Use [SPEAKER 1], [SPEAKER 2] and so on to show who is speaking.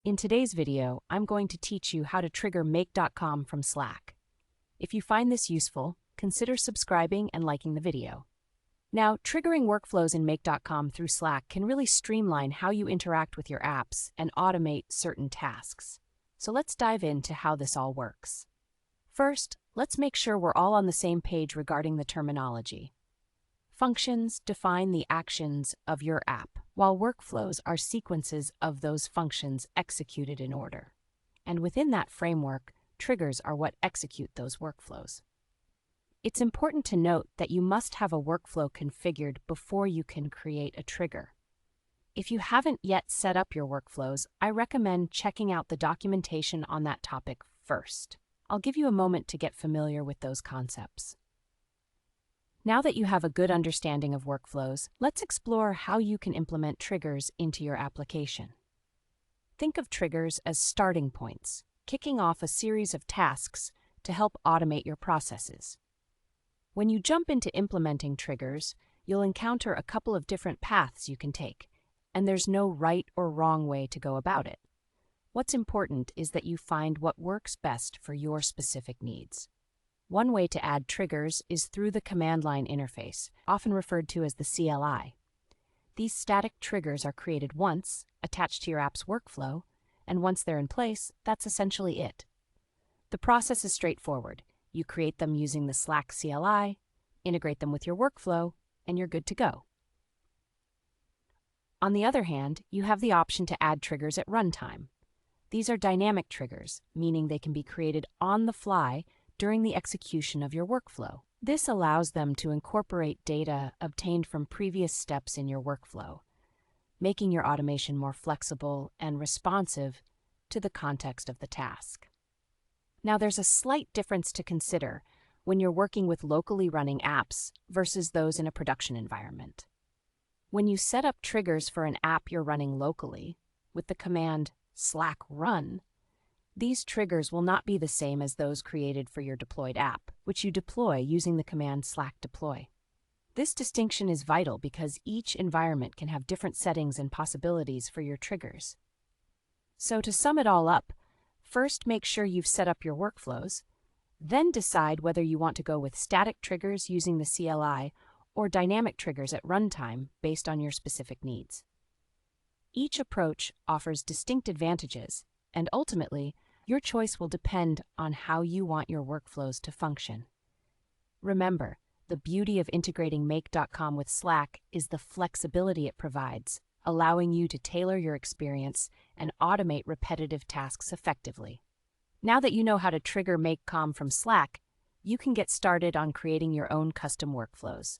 [SPEAKER 1] In today's video, I'm going to teach you how to trigger make.com from Slack. If you find this useful, consider subscribing and liking the video. Now, triggering workflows in make.com through Slack can really streamline how you interact with your apps and automate certain tasks. So let's dive into how this all works. First, let's make sure we're all on the same page regarding the terminology. Functions define the actions of your app, while workflows are sequences of those functions executed in order. And within that framework, triggers are what execute those workflows. It's important to note that you must have a workflow configured before you can create a trigger. If you haven't yet set up your workflows, I recommend checking out the documentation on that topic first. I'll give you a moment to get familiar with those concepts. Now that you have a good understanding of workflows, let's explore how you can implement triggers into your application. Think of triggers as starting points, kicking off a series of tasks to help automate your processes. When you jump into implementing triggers, you'll encounter a couple of different paths you can take, and there's no right or wrong way to go about it. What's important is that you find what works best for your specific needs. One way to add triggers is through the command line interface, often referred to as the CLI. These static triggers are created once, attached to your app's workflow, and once they're in place, that's essentially it. The process is straightforward. You create them using the Slack CLI, integrate them with your workflow, and you're good to go. On the other hand, you have the option to add triggers at runtime. These are dynamic triggers, meaning they can be created on the fly during the execution of your workflow. This allows them to incorporate data obtained from previous steps in your workflow, making your automation more flexible and responsive to the context of the task. Now, there's a slight difference to consider when you're working with locally running apps versus those in a production environment. When you set up triggers for an app you're running locally with the command /run, these triggers will not be the same as those created for your deployed app, which you deploy using the command /deploy. This distinction is vital because each environment can have different settings and possibilities for your triggers. So to sum it all up, first make sure you've set up your workflows, then decide whether you want to go with static triggers using the CLI or dynamic triggers at runtime based on your specific needs. Each approach offers distinct advantages, and ultimately, your choice will depend on how you want your workflows to function. Remember, the beauty of integrating make.com with Slack is the flexibility it provides, allowing you to tailor your experience and automate repetitive tasks effectively. Now that you know how to trigger make.com from Slack, you can get started on creating your own custom workflows.